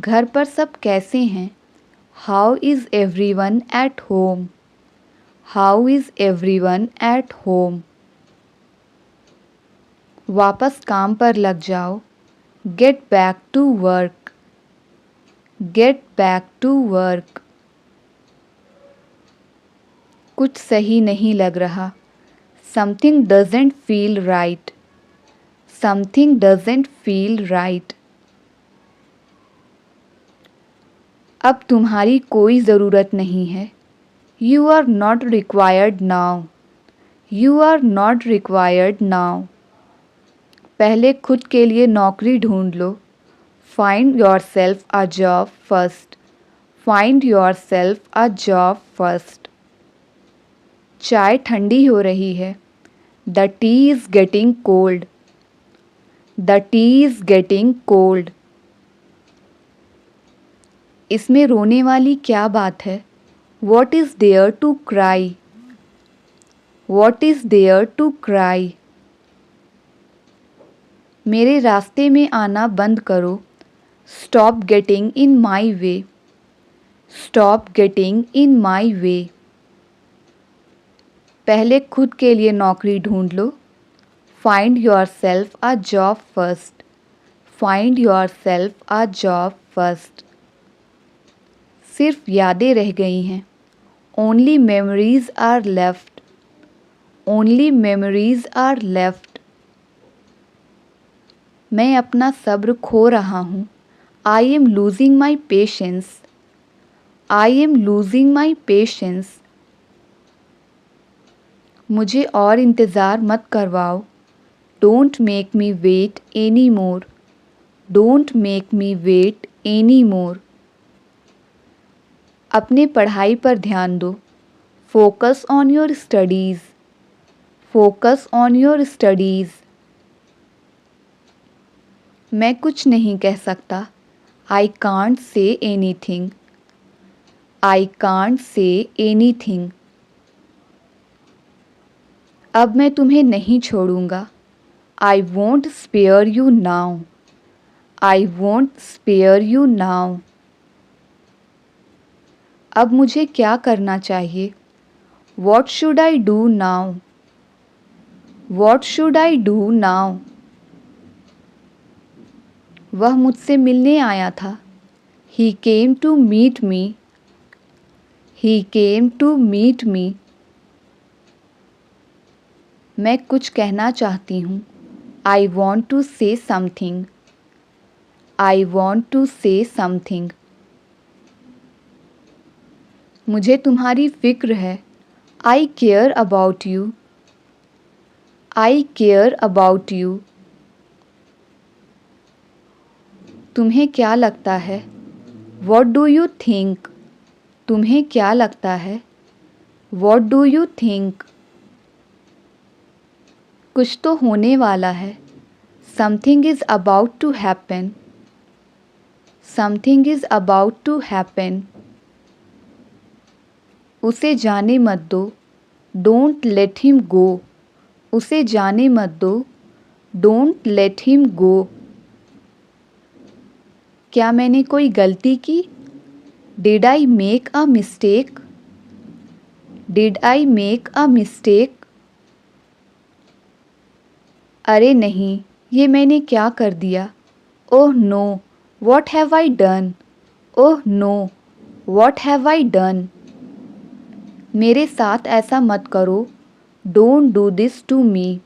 घर पर सब कैसे हैं? How is everyone at home? How is everyone at home? वापस काम पर लग जाओ। Get back to work. Get back to work. कुछ सही नहीं लग रहा। Something doesn't feel right. Something doesn't feel right. अब तुम्हारी कोई ज़रूरत नहीं है। You are not required now. You are not required now. पहले खुद के लिए नौकरी ढूंढ लो। Find yourself a job first. Find yourself a job first. चाय ठंडी हो रही है। The tea is getting cold. The tea is getting cold. इसमें रोने वाली क्या बात है? What is there to cry? What is there to cry? मेरे रास्ते में आना बंद करो। Stop getting in my way. Stop getting in my way. पहले खुद के लिए नौकरी ढूंढ लो। Find yourself a job first. Find yourself a job first. सिर्फ यादें रह गई हैं। Only memories are left. Only memories are left. मैं अपना सब्र खो रहा हूँ। I am losing my patience. I am losing my patience. मुझे और इंतज़ार मत करवाओ। Don't make me wait any more. Don't make me wait any more. अपने पढ़ाई पर ध्यान दो। Focus on your studies. Focus on your studies. मैं कुछ नहीं कह सकता। I can't say anything. I can't say anything. अब मैं तुम्हें नहीं छोड़ूंगा। I won't spare you now. I won't spare you now. अब मुझे क्या करना चाहिए? What should I do now? What should I do now? वह मुझसे मिलने आया था। He came to meet me. He came to meet me. मैं कुछ कहना चाहती हूँ। I want to say something. I want to say something. मुझे तुम्हारी फिक्र है। I care about you. I care about you. तुम्हें क्या लगता है? What do you think? तुम्हें क्या लगता है? What do you think? कुछ तो होने वाला है। Something is about to happen. Something is about to happen. उसे जाने मत दो। Don't let him go. उसे जाने मत दो। Don't let him go. क्या मैंने कोई गलती की? Did I make a mistake? Did I make a mistake? अरे नहीं, ये मैंने क्या कर दिया? Oh no, what have I done? Oh no, what have I done? मेरे साथ ऐसा मत करो। Don't do this to me.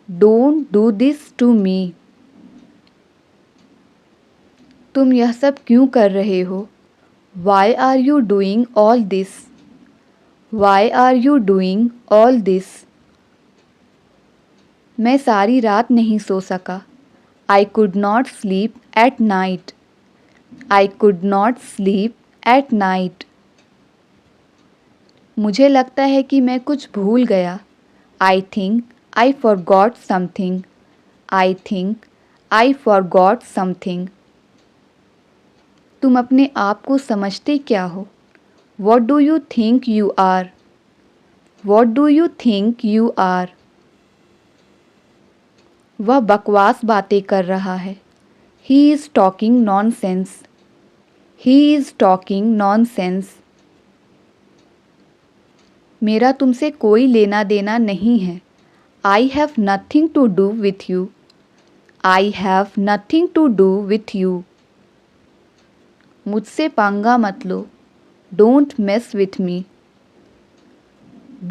Don't do this to me. तुम यह सब क्यों कर रहे हो? Why are you doing all this? Why are you doing all this? मैं सारी रात नहीं सो सका। I could not sleep at night. I could not sleep at night. मुझे लगता है कि मैं कुछ भूल गया। I think I forgot something. I think I forgot something. तुम अपने आप को समझते क्या हो? What do you think you are? What do you think you are? वह बकवास बातें कर रहा है। He is talking nonsense. He is talking nonsense. मेरा तुमसे कोई लेना देना नहीं है. I have nothing to do with you. I have nothing to do with you. मुझसे पंगा मत लो. Don't mess with me.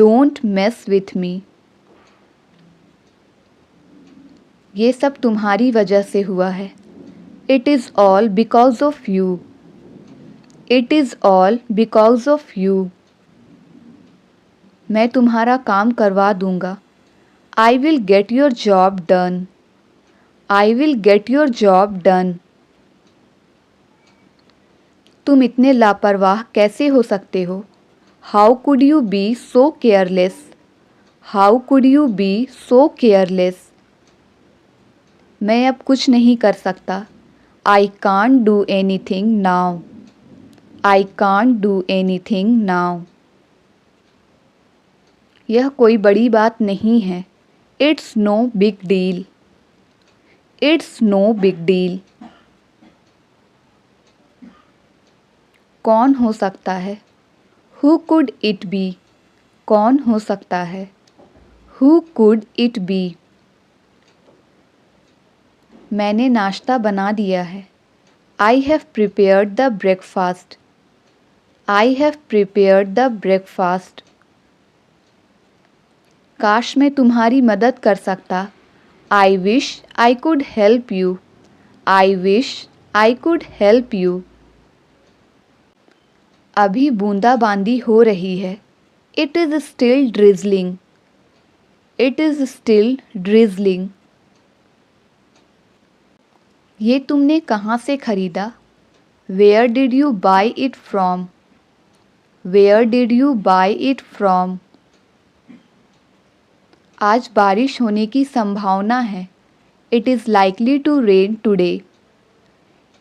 Don't mess with me. ये सब तुम्हारी वजह से हुआ है. It is all because of you. It is all because of you. मैं तुम्हारा काम करवा दूंगा. I will get your job done. I will get your job done. तुम इतने लापरवाह कैसे हो सकते हो? How could you be so careless? How could you be so careless? मैं अब कुछ नहीं कर सकता. I can't do anything now. I can't do anything now. यह कोई बड़ी बात नहीं है. It's no big deal. It's no big deal. कौन हो सकता है? Who could it be? कौन हो सकता है? Who could it be? मैंने नाश्ता बना दिया है. I have prepared the breakfast. I have prepared the breakfast. काश मैं तुम्हारी मदद कर सकता. I wish I could help you. I wish I could help you. अभी बूंदाबांदी हो रही है. It is still drizzling. It is still drizzling. ये तुमने कहाँ से खरीदा? Where did you buy it from? Where did you buy it from? आज बारिश होने की संभावना है. It is likely to rain today.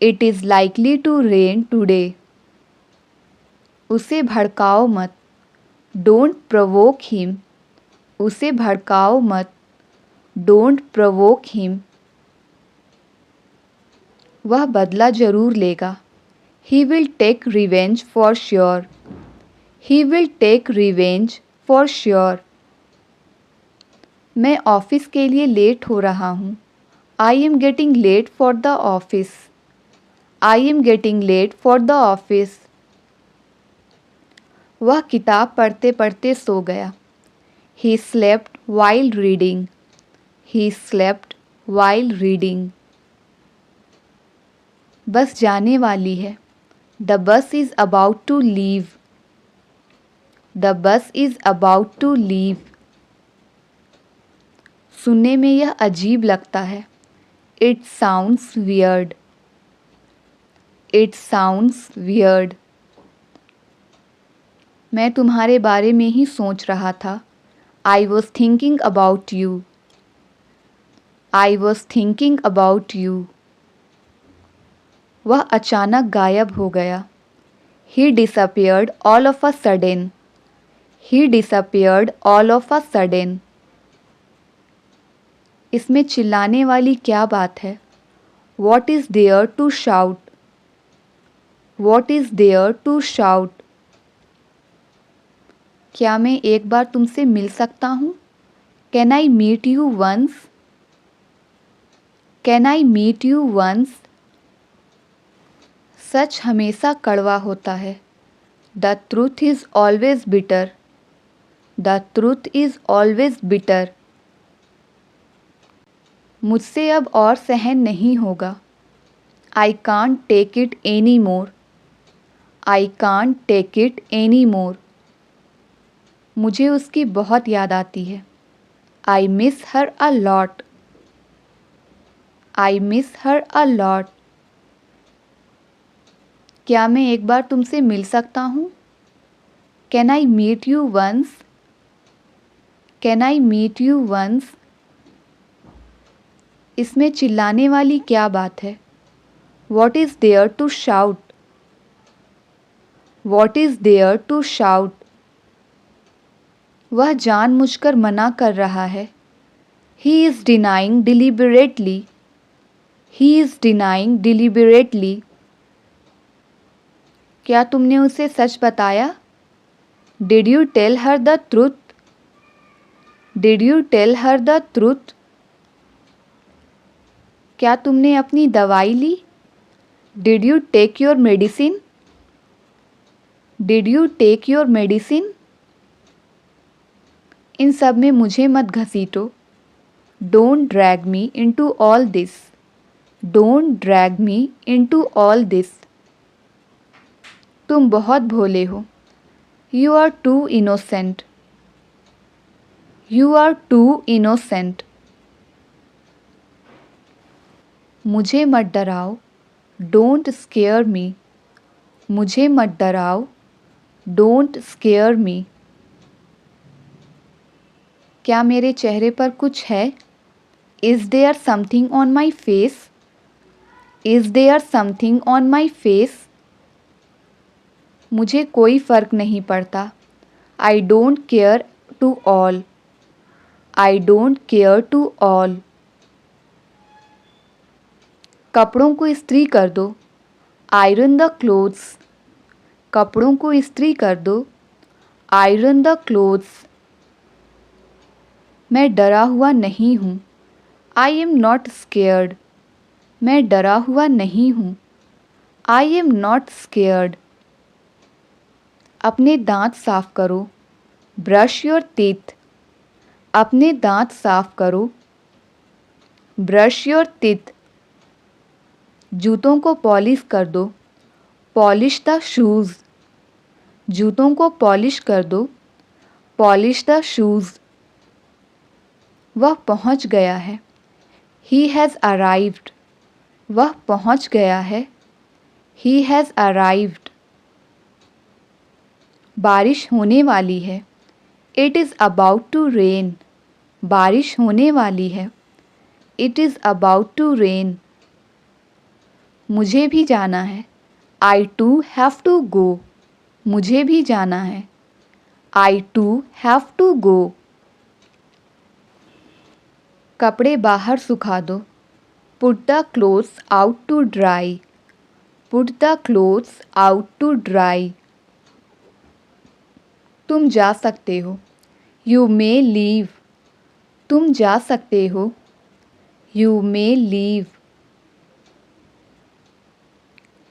It is likely to rain today. उसे भड़काओ मत. Don't provoke him. उसे भड़काओ मत. Don't provoke him. वह बदला जरूर लेगा. He will take revenge for sure. He will take revenge for sure. मैं ऑफिस के लिए लेट हो रहा हूँ. I am getting late for the office. I am getting late for the office. वह किताब पढ़ते पढ़ते सो गया. He slept while reading. He slept while reading. बस जाने वाली है. The bus is about to leave. The bus is about to leave. सुनने में यह अजीब लगता है. It sounds weird. It sounds weird. मैं तुम्हारे बारे में ही सोच रहा था. I was thinking about you. I was thinking about you. वह अचानक गायब हो गया. He disappeared all of a sudden. He disappeared all of a sudden. इसमें चिल्लाने वाली क्या बात है? What is there to shout? What is there to shout? क्या मैं एक बार तुमसे मिल सकता हूँ? Can I meet you once? Can I meet you once? सच हमेशा कड़वा होता है. The truth is always bitter. The truth is always bitter. मुझसे अब और सहन नहीं होगा. I can't take it anymore. I can't take it anymore. मुझे उसकी बहुत याद आती है. I miss her a lot. I miss her a lot. क्या मैं एक बार तुमसे मिल सकता हूँ? Can I meet you once? Can I meet you once? इसमें चिल्लाने वाली क्या बात है? What is there to shout? What is there to shout? वह जानबूझकर मना कर रहा है. He is denying deliberately. He is denying deliberately. क्या तुमने उसे सच बताया? Did you tell her the truth? Did you tell her the truth? क्या तुमने अपनी दवाई ली? Did you take your medicine? Did you take your medicine? इन सब में मुझे मत घसीटो. Don't drag me into all this. Don't drag me into all this. तुम बहुत भोले हो. You are too innocent. You are too innocent. मुझे मत डराओ. Don't scare me. मुझे मत डराओ. Don't scare me. क्या मेरे चेहरे पर कुछ है? Is there something on my face? Is there something on my face? मुझे कोई फ़र्क नहीं पड़ता. I don't care to all. I don't care to all. कपड़ों को इस्त्री कर दो. Iron the clothes. कपड़ों को इस्त्री कर दो. Iron the clothes. मैं डरा हुआ नहीं हूँ. I am not scared. मैं डरा हुआ नहीं हूँ. I am not scared. अपने दांत साफ करो. Brush your teeth. अपने दांत साफ करो. Brush your teeth. जूतों को पॉलिश कर दो. Polish the shoes. जूतों को पॉलिश कर दो. Polish the shoes. वह पहुंच गया है. He has arrived. वह पहुंच गया है. He has arrived. बारिश होने वाली है. It is about to rain. बारिश होने वाली है. It is about to rain. मुझे भी जाना है. I too have to go. मुझे भी जाना है. I too have to go. कपड़े बाहर सुखा दो. Put the clothes out to dry. Put the clothes out to dry. तुम जा सकते हो. You may leave. तुम जा सकते हो. You may leave.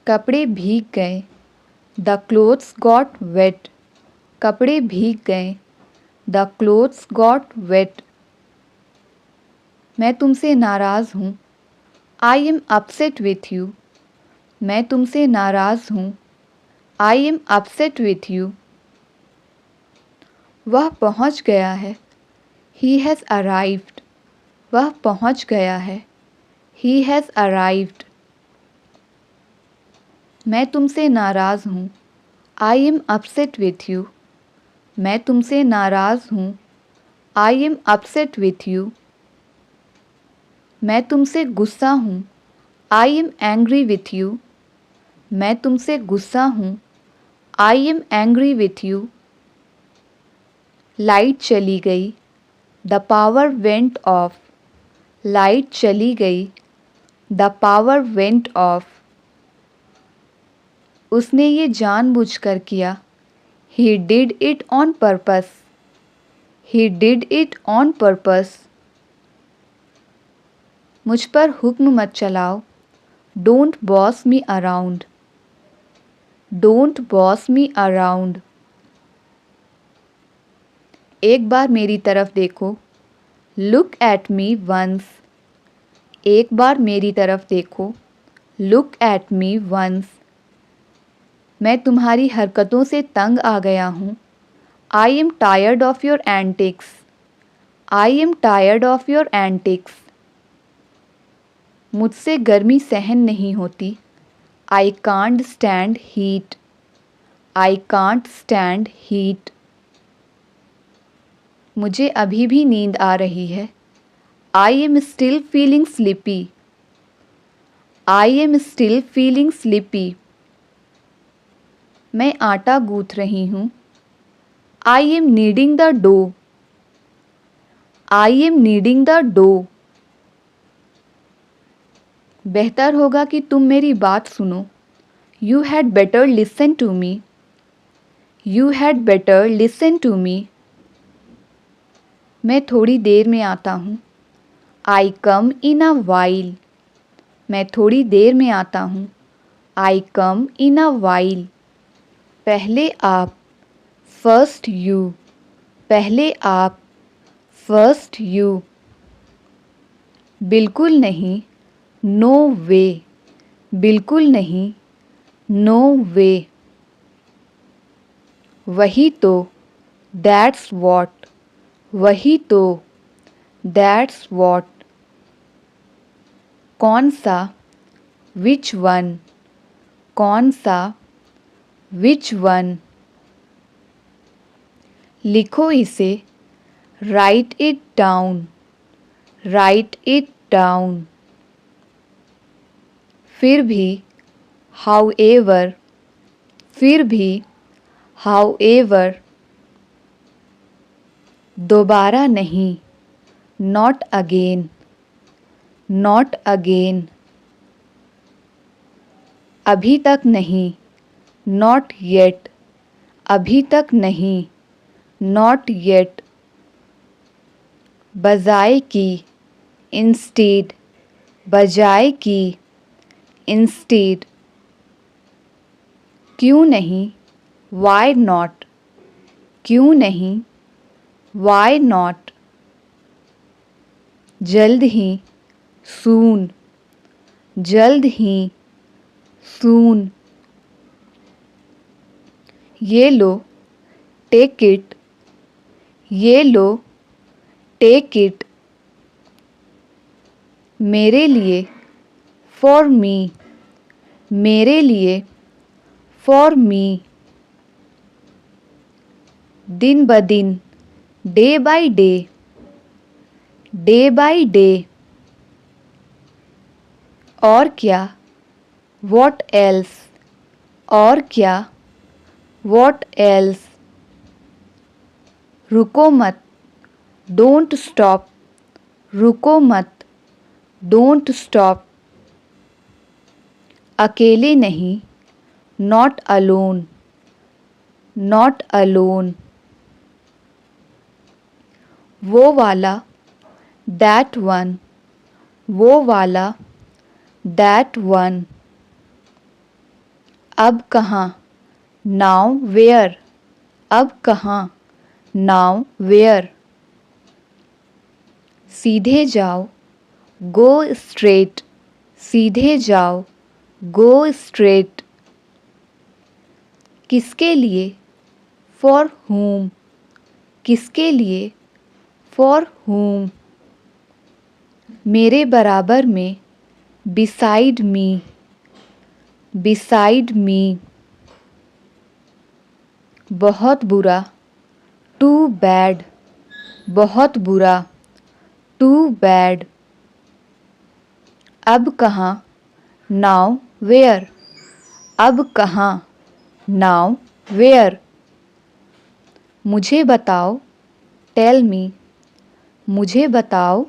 कपड़े भीग गए. The clothes got wet. कपड़े भीग गए. The clothes got wet. मैं तुमसे नाराज़ हूँ. I am upset with you. मैं तुमसे नाराज़ हूँ. I am upset with you. वह पहुँच गया है. He has arrived. वह पहुँच गया है. He has arrived. मैं तुमसे नाराज़ हूँ. I am upset with you. मैं तुमसे नाराज़ हूँ. I am upset with you. मैं तुमसे गुस्सा हूँ. I am angry with you. मैं तुमसे गुस्सा हूँ. I am angry with you. Light चली गई. The power went off. Light चली गई. The power went off. उसने ये जानबूझकर किया. He did it on purpose. He did it on purpose. मुझ पर हुक्म मत चलाओ. Don't boss me around. Don't boss me around. एक बार मेरी तरफ देखो. Look at me once. एक बार मेरी तरफ देखो. Look at me once. मैं तुम्हारी हरकतों से तंग आ गया हूँ. I am tired of your antics. I am tired of your antics. मुझसे गर्मी सहन नहीं होती. I can't stand heat. I can't stand heat. मुझे अभी भी नींद आ रही है. I am still feeling sleepy. I am still feeling sleepy. मैं आटा गूँथ रही हूँ. I am kneading the dough. I am kneading the dough. बेहतर होगा कि तुम मेरी बात सुनो। You had better listen to me. You had better listen to me. मैं थोड़ी देर में आता हूँ। I come in a while. मैं थोड़ी देर में आता हूँ। I come in a while. पहले आप, first you. पहले आप, first you. बिल्कुल नहीं, no way. बिल्कुल नहीं, no way. वही तो, that's what. वही तो, that's what. कौन सा, which one. कौन सा, which one. लिखो इसे, write it down. write it down. फिर भी, however. फिर भी, however. दोबारा नहीं, not again. not again. अभी तक नहीं, not yet. अभी तक नहीं, not yet. बजाय की, instead. बजाय की, instead. क्यों नहीं, why not. क्यों नहीं, why not. जल्द ही, soon. जल्द ही, soon. ये लो, take it. ये लो, take it. मेरे लिए, for me. मेरे लिए, for me. दिन ब दिन, day by day. day by day. और क्या, what else. और क्या, what else. रुको मत, don't stop. रुको मत, don't stop. अकेले नहीं, not alone. not alone. वो वाला, that one. वो वाला, that one. अब कहाँ, now where. अब कहाँ, now where. सीधे जाओ, go straight. सीधे जाओ, go straight. किसके लिए, for whom. किसके लिए, for whom. मेरे बराबर में, beside me. beside me. बहुत बुरा, too bad. बहुत बुरा, too bad. अब कहाँ, now where. अब कहाँ, now where. मुझे बताओ, tell me. मुझे बताओ,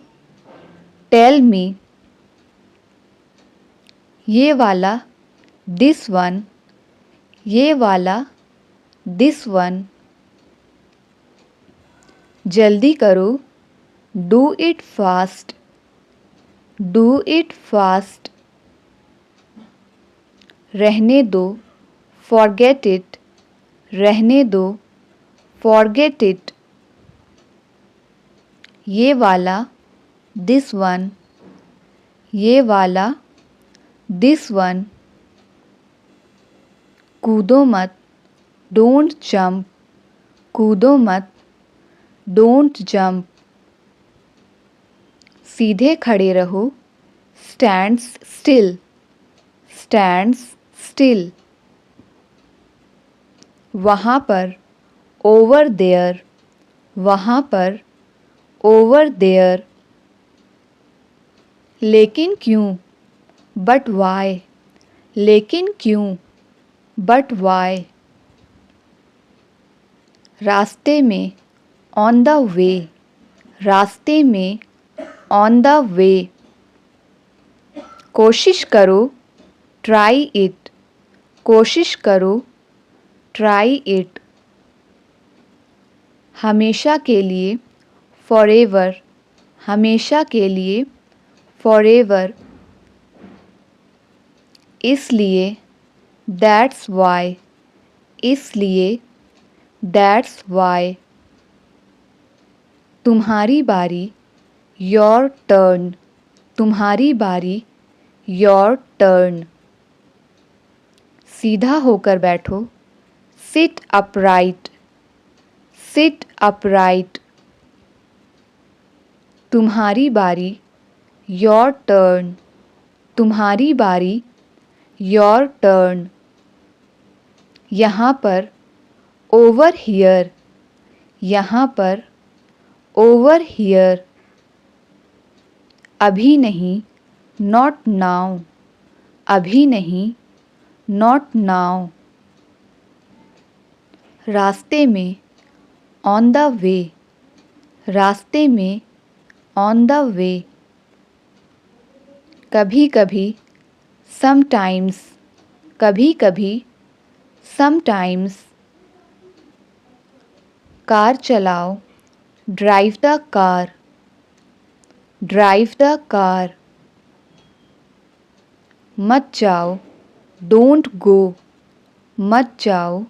tell me. ये वाला, this one. ये वाला, this one. जल्दी करो, do it fast. do it fast. रहने दो, forget it. रहने दो, forget it. ये वाला, this one. ये वाला, this one. कूदो मत, don't jump. कूदो मत, don't jump. सीधे खड़े रहो, stands still. stands still. वहाँ पर, over there. वहाँ पर, over there. लेकिन क्यों, but why. लेकिन क्यों, but why. रास्ते में, on the way. रास्ते में, on the way. कोशिश करो, ट्राई इट। कोशिश करो, ट्राई इट। हमेशा के लिए, फॉरएवर। हमेशा के लिए, फॉरएवर। इसलिए, दैट्स वाई। इसलिए, दैट्स वाई। तुम्हारी बारी, योर टर्न। तुम्हारी बारी, योर टर्न। सीधा होकर बैठो, सिट अपराइट। Seat upright. तुम्हारी बारी, योर टर्न। तुम्हारी बारी, योर टर्न। यहाँ पर, ओवर हियर। यहाँ पर, ओवर हियर। अभी नहीं, नॉट नाउ। अभी नहीं, नॉट नाउ। रास्ते में, ऑन द वे। रास्ते में, ऑन द वे। कभी कभी, समटाइम्स। कभी कभी, समटाइम्स। कार चलाओ, drive the car. Drive the car. मत जाओ, डोंट गो। मत जाओ,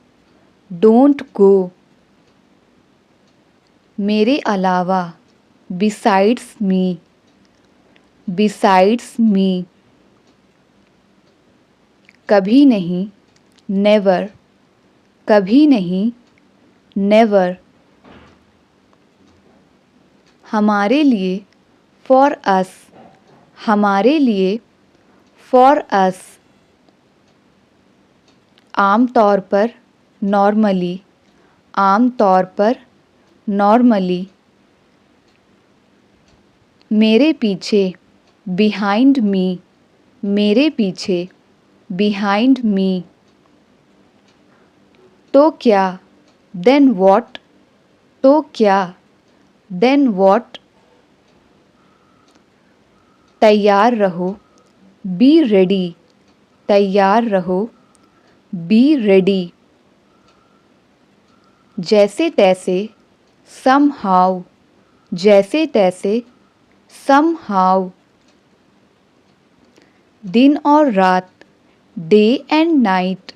डोंट गो। मेरे अलावा, बिसाइड्स मी। बिसाइड्स मी। कभी नहीं, नेवर। कभी नहीं, नेवर। हमारे लिए, फॉर अस। हमारे लिए, फॉर अस। आम तौर पर, नॉर्मली। आम तौर पर, नॉर्मली। मेरे पीछे, बिहाइंड मी। मेरे पीछे, बिहाइंड मी। तो क्या, देन वॉट। तो क्या, देन वॉट। तैयार रहो, बी रेडी। तैयार रहो, बी रेडी। जैसे तैसे, समहाउ। जैसे तैसे, समहाउ। दिन और रात, day and night.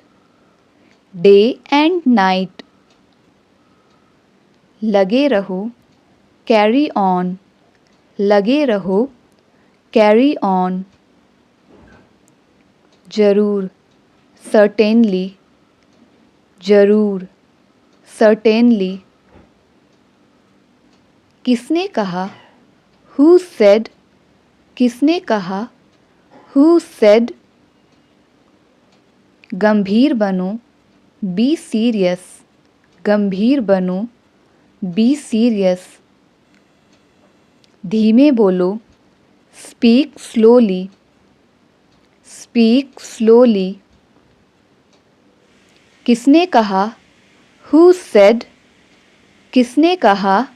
Day and night. लगे रहो, कैरी ऑन। लगे रहो, कैरी ऑन। जरूर, सर्टेनली। जरूर, सर्टेनली। किसने कहा, हु सेड। किसने कहा, हु सेड। गंभीर बनो, बी सीरियस। गंभीर बनो, बी सीरियस। धीमे बोलो, स्पीक स्लोली। Speak slowly. किसने कहा, हु सेड। किसने कहा,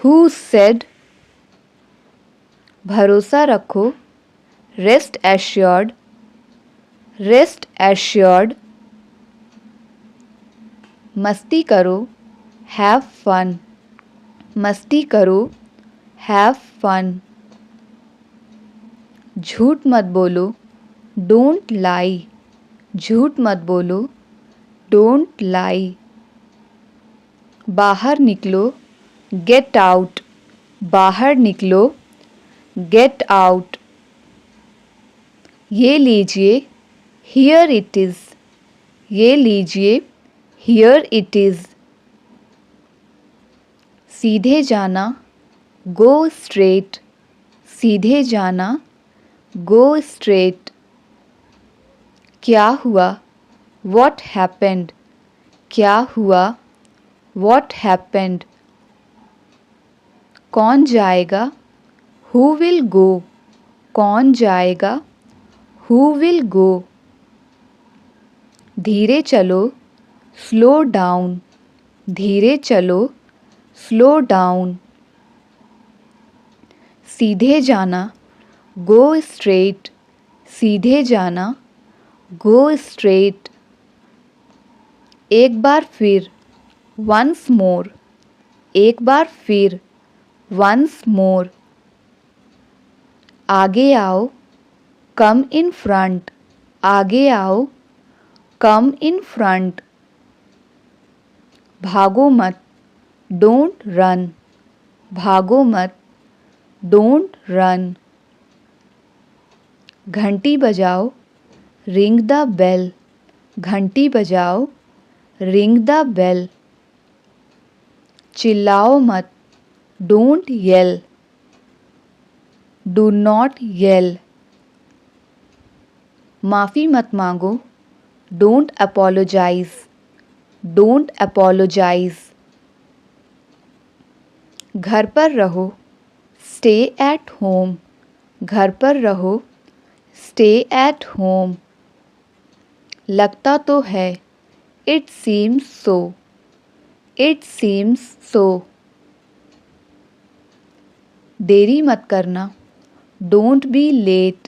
हु सेड। भरोसा रखो, रेस्ट एश्योर्ड। Rest assured. मस्ती करो, हैव फन। मस्ती करो, हैव फन। झूठ मत बोलो, डोंट लाई। झूठ मत बोलो, डोंट लाई। बाहर निकलो, गेट आउट। बाहर निकलो, गेट आउट। ये लीजिए, हियर इट इज़। ये लीजिए, हियर इट इज़। सीधे जाना, गो स्ट्रेट। सीधे जाना, गो स्ट्रेट। क्या हुआ, व्हाट हैपेंड। क्या हुआ, व्हाट हैपेंड। कौन जाएगा, हु विल गो। कौन जाएगा, हु विल गो। धीरे चलो, स्लो डाउन। धीरे चलो, स्लो डाउन। सीधे जाना, गो स्ट्रेट। सीधे जाना, गो स्ट्रेट। एक बार फिर, वंस मोर। एक बार फिर, वंस मोर। आगे आओ, कम इन फ्रंट। आगे आओ, कम इन फ्रंट। भागो मत, डोंट रन। भागो मत, डोंट रन। घंटी बजाओ, रिंग द बेल। घंटी बजाओ, रिंग द बेल। चिल्लाओ मत, don't yell. Do not yell. माफ़ी मत मांगो, डोंट अपोलोजाइज। Don't apologise. घर पर रहो, स्टे एट होम। घर पर रहो, स्टे एट होम। लगता तो है, it seems so. It seems so. देरी मत करना, don't be late.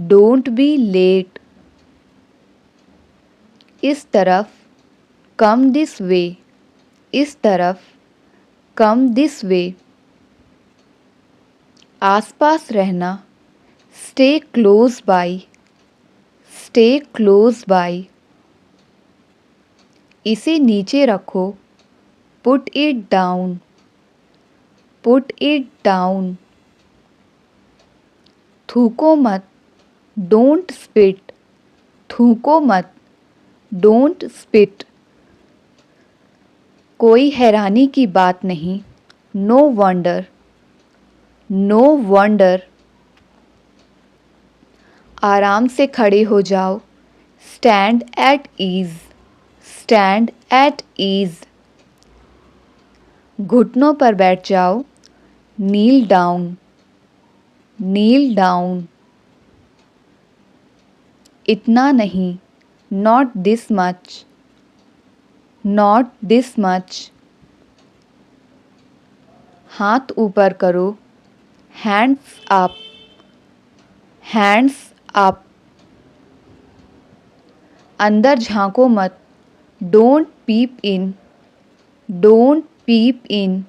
Don't be late. इस तरफ, कम दिस वे। इस तरफ, कम दिस वे। आसपास रहना, stay close by. Stay close by. इसे नीचे रखो, put it down. Put it down. थूको मत, डोंट स्पिट। थूको मत, डोंट स्पिट। कोई हैरानी की बात नहीं, नो वंडर। No wonder. आराम से खड़े हो जाओ, stand at ease. Stand at ease. घुटनों पर बैठ जाओ, नील डाउन। नील डाउन। इतना नहीं, not this much. Not this much. हाथ ऊपर करो, हैंड्स अप। Hands up. अंदर झांको मत, डोंट पीप इन। डोंट पीप इन।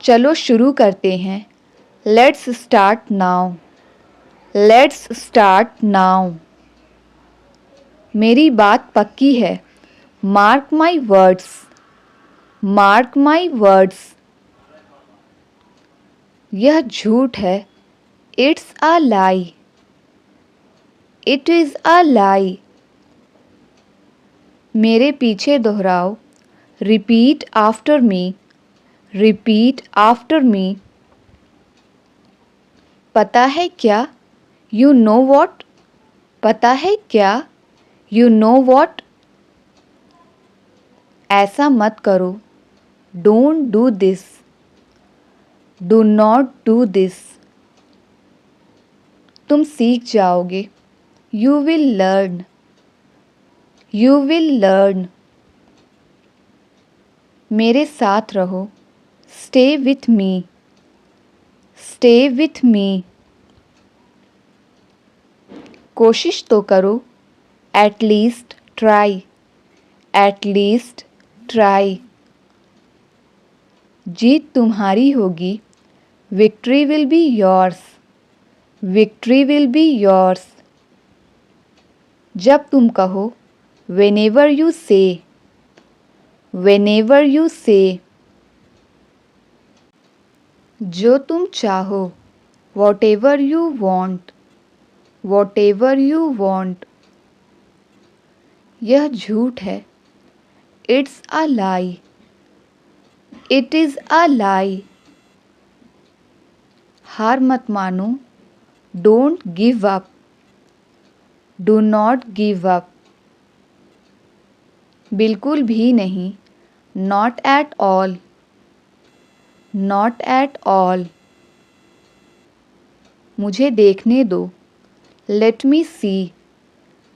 चलो शुरू करते हैं, let's start now. Let's start now. मेरी बात पक्की है, mark my words. Mark my words. यह झूठ है, it's a lie. It is a lie. मेरे पीछे दोहराओ, repeat after me. Repeat after me. पता है क्या, यू नो वॉट। पता है क्या, यू नो वॉट। ऐसा मत करो, don't do this. Do not do this. तुम सीख जाओगे, you will learn. You will learn. मेरे साथ रहो, stay with me. Stay with me. कोशिश तो करो, at least try. At least try. जीत तुम्हारी होगी, victory will be yours. Victory will be yours. जब तुम कहो, whenever you say. Whenever you say. जो तुम चाहो, whatever you want. Whatever you want. यह झूठ है, it's a lie. It is a lie. हार मत मानो, don't give up. Do not give up. बिल्कुल भी नहीं, not at all. Not at all. मुझे देखने दो, लेट मी सी।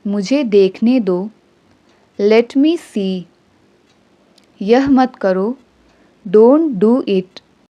मुझे देखने दो, लेट मी सी। यह मत करो, डोंट डू इट।